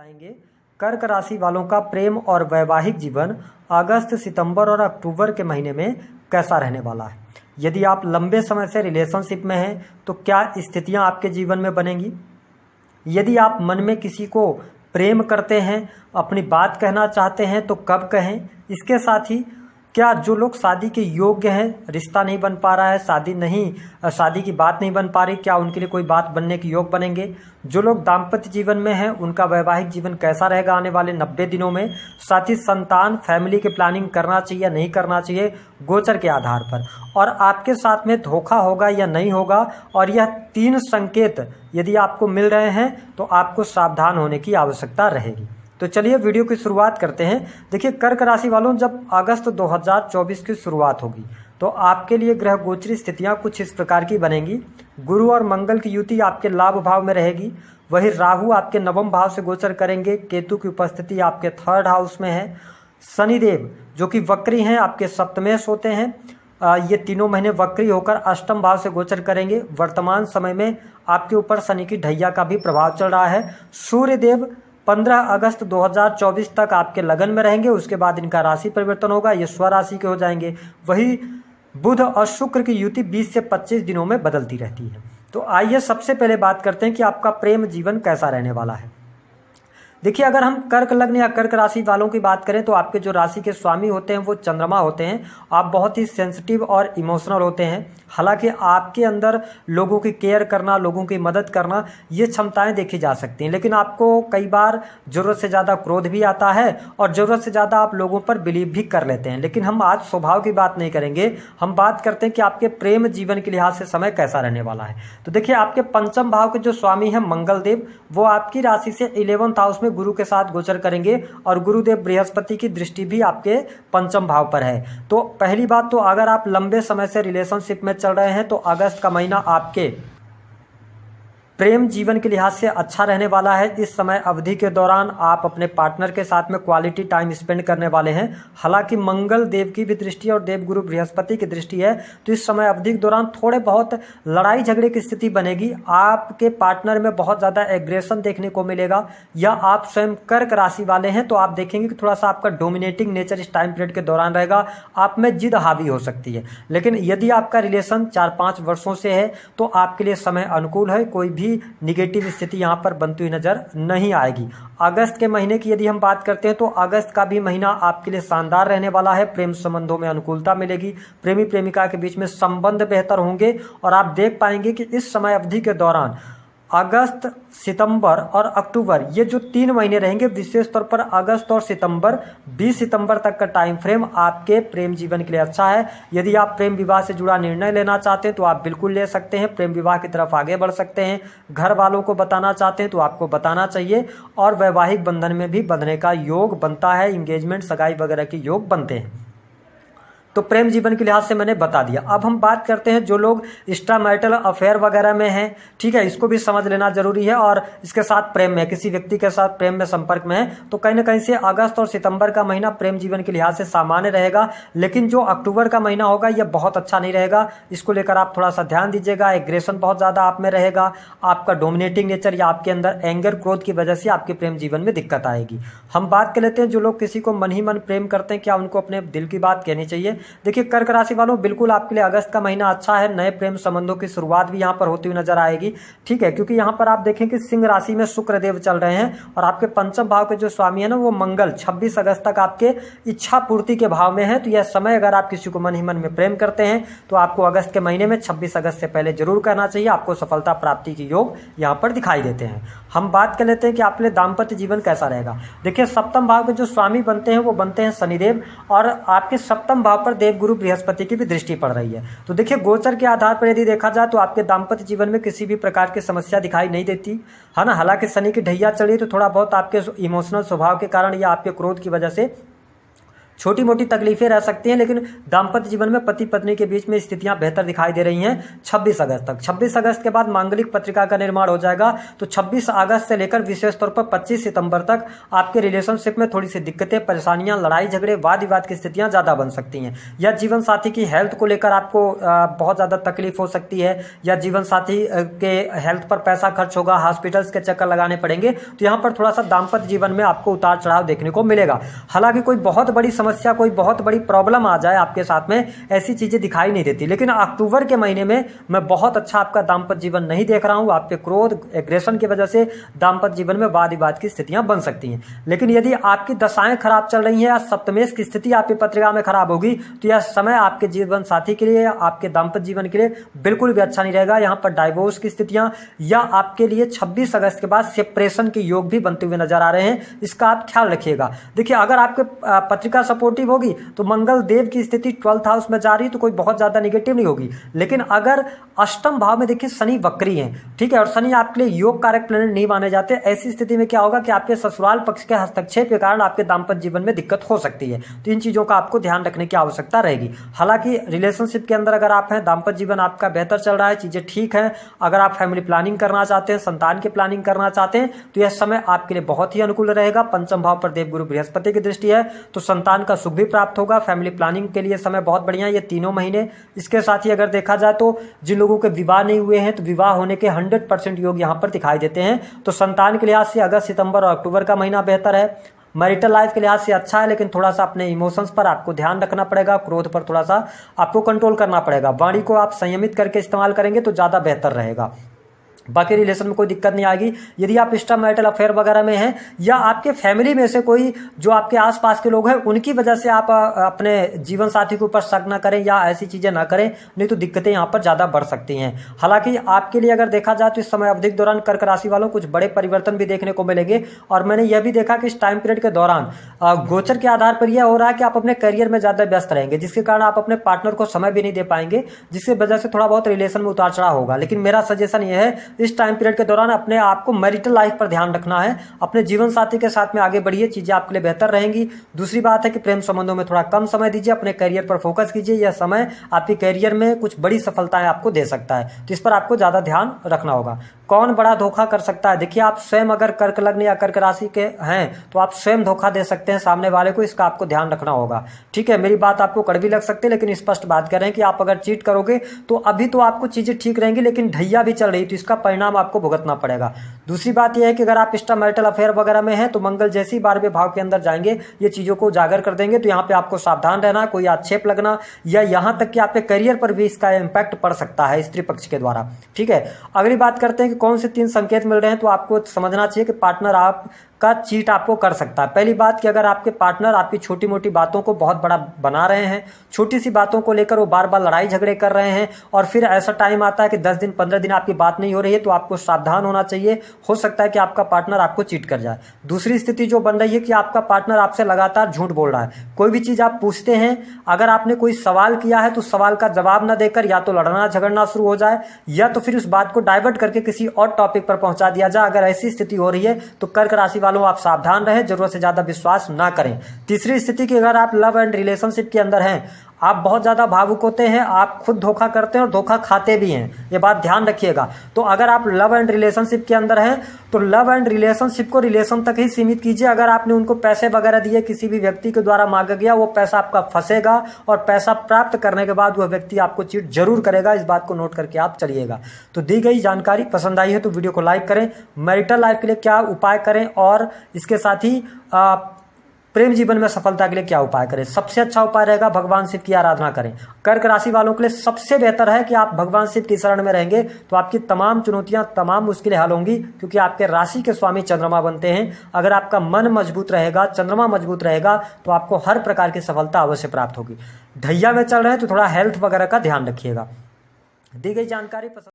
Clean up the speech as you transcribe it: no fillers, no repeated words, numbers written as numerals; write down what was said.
बताएंगे कर्क राशि वालों का प्रेम और वैवाहिक जीवन अगस्त, सितंबर और अक्टूबर के महीने में कैसा रहने वाला है। यदि आप लंबे समय से रिलेशनशिप में हैं तो क्या स्थितियां आपके जीवन में बनेंगी। यदि आप मन में किसी को प्रेम करते हैं, अपनी बात कहना चाहते हैं तो कब कहें। इसके साथ ही क्या जो लोग शादी के योग्य हैं, रिश्ता नहीं बन पा रहा है, शादी की बात नहीं बन पा रही, क्या उनके लिए कोई बात बनने के योग बनेंगे। जो लोग दाम्पत्य जीवन में हैं उनका वैवाहिक जीवन कैसा रहेगा आने वाले 90 दिनों में। साथ ही संतान, फैमिली की प्लानिंग करना चाहिए या नहीं करना चाहिए गोचर के आधार पर, और आपके साथ में धोखा होगा या नहीं होगा। और यह 3 संकेत यदि आपको मिल रहे हैं तो आपको सावधान होने की आवश्यकता रहेगी। तो चलिए वीडियो की शुरुआत करते हैं। देखिए कर्क राशि वालों, जब अगस्त 2024 की शुरुआत होगी तो आपके लिए ग्रह गोचरी स्थितियां कुछ इस प्रकार की बनेंगी। गुरु और मंगल की युति आपके लाभ भाव में रहेगी। वही राहु आपके नवम भाव से गोचर करेंगे। केतु की उपस्थिति आपके 3rd हाउस में है। शनिदेव जो कि वक्री हैं आपके सप्तमेश होते हैं। ये तीनों महीने वक्री होकर अष्टम भाव से गोचर करेंगे। वर्तमान समय में आपके ऊपर शनि की ढैया का भी प्रभाव चल रहा है। सूर्यदेव 15 अगस्त 2024 तक आपके लगन में रहेंगे। उसके बाद इनका राशि परिवर्तन होगा, ये स्वराशि के हो जाएंगे। वही बुध और शुक्र की युति 20 से 25 दिनों में बदलती रहती है। तो आइए सबसे पहले बात करते हैं कि आपका प्रेम जीवन कैसा रहने वाला है। देखिए अगर हम कर्क लग्न या कर्क राशि वालों की बात करें तो आपके जो राशि के स्वामी होते हैं वो चंद्रमा होते हैं। आप बहुत ही सेंसिटिव और इमोशनल होते हैं। हालांकि आपके अंदर लोगों की केयर करना, लोगों की मदद करना, ये क्षमताएं देखी जा सकती हैं, लेकिन आपको कई बार ज़रूरत से ज़्यादा क्रोध भी आता है और ज़रूरत से ज़्यादा आप लोगों पर बिलीव भी कर लेते हैं। लेकिन हम आज स्वभाव की बात नहीं करेंगे, हम बात करते हैं कि आपके प्रेम जीवन के लिहाज से समय कैसा रहने वाला है। तो देखिए आपके पंचम भाव के जो स्वामी हैं मंगल देव, वो आपकी राशि से 11th हाउस में गुरु के साथ गोचर करेंगे और गुरुदेव बृहस्पति की दृष्टि भी आपके पंचम भाव पर है। तो पहली बात तो अगर आप लंबे समय से रिलेशनशिप में चल रहे हैं तो अगस्त का महीना आपके प्रेम जीवन के लिहाज से अच्छा रहने वाला है। इस समय अवधि के दौरान आप अपने पार्टनर के साथ में क्वालिटी टाइम स्पेंड करने वाले हैं। हालांकि मंगल देव की भी दृष्टि और देव गुरु बृहस्पति की दृष्टि है, तो इस समय अवधि के दौरान थोड़े बहुत लड़ाई झगड़े की स्थिति बनेगी। आपके पार्टनर में बहुत ज़्यादा एग्रेशन देखने को मिलेगा, या आप स्वयं कर्क राशि वाले हैं तो आप देखेंगे कि थोड़ा सा आपका डोमिनेटिंग नेचर इस टाइम पीरियड के दौरान रहेगा। आप में जिद हावी हो सकती है। लेकिन यदि आपका रिलेशन 4-5 वर्षों से है तो आपके लिए समय अनुकूल है, कोई भी निगेटिव स्थिति यहां पर बनती हुई नजर नहीं आएगी। अगस्त के महीने की यदि हम बात करते हैं तो अगस्त का भी महीना आपके लिए शानदार रहने वाला है। प्रेम संबंधों में अनुकूलता मिलेगी, प्रेमी प्रेमिका के बीच में संबंध बेहतर होंगे और आप देख पाएंगे कि इस समय अवधि के दौरान अगस्त, सितंबर और अक्टूबर, ये जो 3 महीने रहेंगे, विशेष तौर पर अगस्त और सितंबर, 20 सितंबर तक का टाइम फ्रेम आपके प्रेम जीवन के लिए अच्छा है। यदि आप प्रेम विवाह से जुड़ा निर्णय लेना चाहते हैं तो आप बिल्कुल ले सकते हैं, प्रेम विवाह की तरफ आगे बढ़ सकते हैं। घर वालों को बताना चाहते हैं तो आपको बताना चाहिए, और वैवाहिक बंधन में भी बंधने का योग बनता है। इंगेजमेंट, सगाई वगैरह के योग बनते हैं। तो प्रेम जीवन के लिहाज से मैंने बता दिया। अब हम बात करते हैं जो लोग एक्स्ट्रा मैरिटल अफेयर वगैरह में हैं, ठीक है, इसको भी समझ लेना जरूरी है। और इसके साथ प्रेम में, किसी व्यक्ति के साथ प्रेम में संपर्क में है तो कहीं ना कहीं से अगस्त और सितंबर का महीना प्रेम जीवन के लिहाज से सामान्य रहेगा। लेकिन जो अक्टूबर का महीना होगा यह बहुत अच्छा नहीं रहेगा। इसको लेकर आप थोड़ा सा ध्यान दीजिएगा। एग्रेशन बहुत ज़्यादा आप में रहेगा, आपका डोमिनेटिंग नेचर या आपके अंदर एंगर, क्रोध की वजह से आपके प्रेम जीवन में दिक्कत आएगी। हम बात कर लेते हैं जो लोग किसी को मन ही मन प्रेम करते हैं, क्या उनको अपने दिल की बात कहनी चाहिए। देखिए कर्क राशि वालों, बिल्कुल आपके लिए अगस्त का महीना अच्छा है। नए प्रेम संबंधों की शुरुआत भी यहां पर होती हुई नजर आएगी, ठीक है, क्योंकि यहां पर आप देखें कि सिंह राशि में शुक्र देव चल रहे हैं और आपके पंचम भाव के जो स्वामी है ना वो मंगल 26 अगस्त तक आपके इच्छा पूर्ति के भाव में है। तो यह समय अगर आप किसी को मन ही मन में प्रेम करते हैं तो आपको अगस्त के महीने में 26 अगस्त से पहले जरूर करना चाहिए। आपको सफलता प्राप्ति के योग यहाँ पर दिखाई देते हैं। हम बात कर लेते हैं कि आपके लिए दाम्पत्य जीवन कैसा रहेगा। देखिए सप्तम भाव के जो स्वामी बनते हैं वो बनते हैं शनिदेव, और आपके सप्तम भाव पर देव गुरु बृहस्पति की भी दृष्टि पड़ रही है। तो देखिए गोचर के आधार पर यदि देखा जाए तो आपके दाम्पत्य जीवन में किसी भी प्रकार की समस्या दिखाई नहीं देती है ना। हालांकि शनि की ढैया चढ़ी तो थोड़ा बहुत आपके इमोशनल स्वभाव के कारण या आपके क्रोध की वजह से छोटी मोटी तकलीफें रह सकती हैं, लेकिन दाम्पत्य जीवन में पति पत्नी के बीच में स्थितियां बेहतर दिखाई दे रही हैं 26 अगस्त तक। 26 अगस्त के बाद मांगलिक पत्रिका का निर्माण हो जाएगा। तो 26 अगस्त से लेकर विशेष तौर पर 25 सितंबर तक आपके रिलेशनशिप में थोड़ी सी दिक्कतें, परेशानियां, लड़ाई झगड़े, वाद विवाद की स्थितियां ज़्यादा बन सकती हैं, या जीवन साथी की हेल्थ को लेकर आपको बहुत ज़्यादा तकलीफ हो सकती है, या जीवन साथी के हेल्थ पर पैसा खर्च होगा, हॉस्पिटल्स के चक्कर लगाने पड़ेंगे। तो यहाँ पर थोड़ा सा दाम्पत्य जीवन में आपको उतार चढ़ाव देखने को मिलेगा। हालांकि कोई बहुत बड़ी समस्या, कोई बहुत बड़ी प्रॉब्लम आ जाए आपके साथ में, ऐसी चीज़ें दिखाई नहीं देती। लेकिन अक्टूबर के महीने में मैं बहुत अच्छा आपका दाम्पत्य जीवन नहीं देख रहा हूँ। आप पे क्रोध, एग्रेशन की वजह से दाम्पत्य जीवन में वाद विवाद की स्थितियां बन सकती हैं। लेकिन यदि आपकी दशाएं खराब चल रही हैं या सप्तमेश की स्थिति आपकी पत्रिका में खराब होगी, तो यह समय आपके जीवन साथी के लिए, आपके दाम्पत्य जीवन के लिए बिल्कुल भी अच्छा नहीं रहेगा। यहाँ पर डाइवोर्स की स्थितियां या आपके लिए 26 अगस्त के बाद सेपरेशन के योग भी बनते हुए नजर आ रहे हैं। इसका आप ख्याल रखिएगा। देखिए, अगर आपके पत्रिका सपोर्टिव होगी तो मंगल देव की स्थिति 12th हाउस में जा रही है, तो कोई बहुत ज्यादा निगेटिव नहीं होगी। लेकिन अगर अष्टम भाव में देखिए शनि वक्री है, ठीक है, और शनि आपके लिए योग कारक प्लैनेट नहीं माने जाते, ऐसी स्थिति में क्या होगा कि आपके ससुराल पक्ष के हस्तक्षेप के कारण आपके दाम्पत्य जीवन में दिक्कत हो सकती है। तो इन चीजों का आपको ध्यान रखने की आवश्यकता रहेगी। हालांकि रिलेशनशिप के अंदर अगर आप हैं, दाम्पत्य जीवन आपका बेहतर चल रहा है, चीजें ठीक हैं, अगर आप फैमिली प्लानिंग करना चाहते हैं, संतान की प्लानिंग करना चाहते हैं, तो यह समय आपके लिए बहुत ही अनुकूल रहेगा। पंचम भाव पर देवगुरु बृहस्पति की दृष्टि है, तो संतान का सुख भी प्राप्त होगा। फैमिली प्लानिंग के लिए समय बहुत बढ़िया है ये तीनों महीने। इसके साथ ही अगर देखा जाए तो जिन लोगों के विवाह नहीं हुए हैं, तो विवाह होने के 100% योग यहाँ पर दिखाई देते हैं। तो संतान के लिहाज से अगस्त, सितंबर और अक्टूबर का महीना बेहतर है। मैरिटल लाइफ के लिहाज से अच्छा है, लेकिन थोड़ा सा अपने इमोशंस पर आपको ध्यान रखना पड़ेगा, क्रोध पर थोड़ा सा आपको कंट्रोल करना पड़ेगा। वाणी को आप संयमित करके इस्तेमाल करेंगे तो ज़्यादा बेहतर रहेगा। बाकी रिलेशन में कोई दिक्कत नहीं आएगी। यदि आप एक्स्ट्रा मैरिटल अफेयर वगैरह में हैं, या आपके फैमिली में से कोई जो आपके आसपास के लोग हैं उनकी वजह से आप अपने जीवन साथी के ऊपर शक ना करें या ऐसी चीजें ना करें, नहीं तो दिक्कतें यहाँ पर ज्यादा बढ़ सकती हैं। हालांकि आपके लिए अगर देखा जाए तो इस समय अवधि के दौरान कर्क राशि वालों कुछ बड़े परिवर्तन भी देखने को मिलेंगे। और मैंने यह भी देखा कि इस टाइम पीरियड के दौरान गोचर के आधार पर यह हो रहा है कि आप अपने करियर में ज्यादा व्यस्त रहेंगे, जिसके कारण आप अपने पार्टनर को समय भी नहीं दे पाएंगे, जिसकी वजह से थोड़ा बहुत रिलेशन में उतार चढ़ाव होगा। लेकिन मेरा सजेशन यह है इस टाइम पीरियड के दौरान अपने आप को मैरिटल लाइफ पर ध्यान रखना है, अपने जीवन साथी के साथ में आगे बढ़िए, चीजें आपके लिए बेहतर रहेंगी। दूसरी बात है कि प्रेम संबंधों में थोड़ा कम समय दीजिए, अपने करियर पर फोकस कीजिए। यह समय आपके करियर में कुछ बड़ी सफलताएं आपको दे सकता है, तो इस पर आपको ज्यादा ध्यान रखना होगा। कौन बड़ा धोखा कर सकता है? देखिए, आप स्वयं अगर कर्क लग्न या कर्क राशि के हैं तो आप स्वयं धोखा दे सकते हैं सामने वाले को, इसका आपको ध्यान रखना होगा। ठीक है, मेरी बात आपको कड़वी लग सकती है, लेकिन स्पष्ट बात कर रहे हैं कि आप अगर चीट करोगे तो अभी तो आपको चीजें ठीक रहेंगी, लेकिन ढैया भी चल रही तो इसका परिणाम आपको भुगतना पड़ेगा। दूसरी बात यह है कि अगर आप एक्स्ट्रा मैरिटल अफेयर वगैरह में हैं तो मंगल जैसे ही 12वें भाव के अंदर जाएंगे ये चीजों को उजागर कर देंगे, तो यहाँ पे आपको सावधान रहना, कोई आक्षेप लगना या यहाँ तक कि आपके करियर पर भी इसका इम्पैक्ट पड़ सकता है स्त्री पक्ष के द्वारा। ठीक है, अगली बात करते हैं कि कौन से 3 संकेत मिल रहे हैं। तो आपको समझना चाहिए कि पार्टनर आपका चीट आपको कर सकता है। पहली बात कि अगर आपके पार्टनर आपकी छोटी मोटी बातों को बहुत बड़ा बना रहे हैं, छोटी सी बातों को लेकर वो बार बार लड़ाई झगड़े कर रहे हैं, और फिर ऐसा टाइम आता है कि 10 दिन 15 दिन आपकी बात नहीं हो रही है, तो आपको सावधान होना चाहिए। हो सकता है कि आपका पार्टनर आपको चीट कर जाए। दूसरी स्थिति जो बन रही है कि आपका पार्टनर आपसे लगातार झूठ बोल रहा है। कोई भी चीज आप पूछते हैं, अगर आपने कोई सवाल किया है तो सवाल का जवाब ना देकर या तो लड़ना झगड़ना शुरू हो जाए, या तो फिर उस बात को डाइवर्ट करके किसी और टॉपिक पर पहुंचा दिया जाए। अगर ऐसी स्थिति हो रही है तो कर्क राशि वालों आप सावधान रहें, जरूरत से ज्यादा विश्वास ना करें। तीसरी स्थिति की अगर आप लव एंड रिलेशनशिप के अंदर हैं, आप बहुत ज्यादा भावुक होते हैं, आप खुद धोखा करते हैं और धोखा खाते भी हैं, ये बात ध्यान रखिएगा। तो अगर आप लव एंड रिलेशनशिप के अंदर हैं तो लव एंड रिलेशनशिप को रिलेशन तक ही सीमित कीजिए। अगर आपने उनको पैसे वगैरह दिए, किसी भी व्यक्ति के द्वारा मांगा गया, वो पैसा आपका फंसेगा और पैसा प्राप्त करने के बाद वह व्यक्ति आपको चीट जरूर करेगा। इस बात को नोट करके आप चलिएगा। तो दी गई जानकारी पसंद आई है तो वीडियो को लाइक करें। मैरिटल लाइफ के लिए क्या उपाय करें और इसके साथ ही प्रेम जीवन में सफलता के लिए क्या उपाय करें। सबसे अच्छा उपाय रहेगा भगवान शिव की आराधना करें। कर्क राशि वालों के लिए सबसे बेहतर है कि आप भगवान शिव की शरण में रहेंगे तो आपकी तमाम चुनौतियां, तमाम मुश्किलें हल होंगी, क्योंकि आपके राशि के स्वामी चंद्रमा बनते हैं। अगर आपका मन मजबूत रहेगा, चंद्रमा मजबूत रहेगा, तो आपको हर प्रकार की सफलता अवश्य प्राप्त होगी। ढैया में चल रहे हैं तो थोड़ा हेल्थ वगैरह का ध्यान रखिएगा। दी गई जानकारी पसंद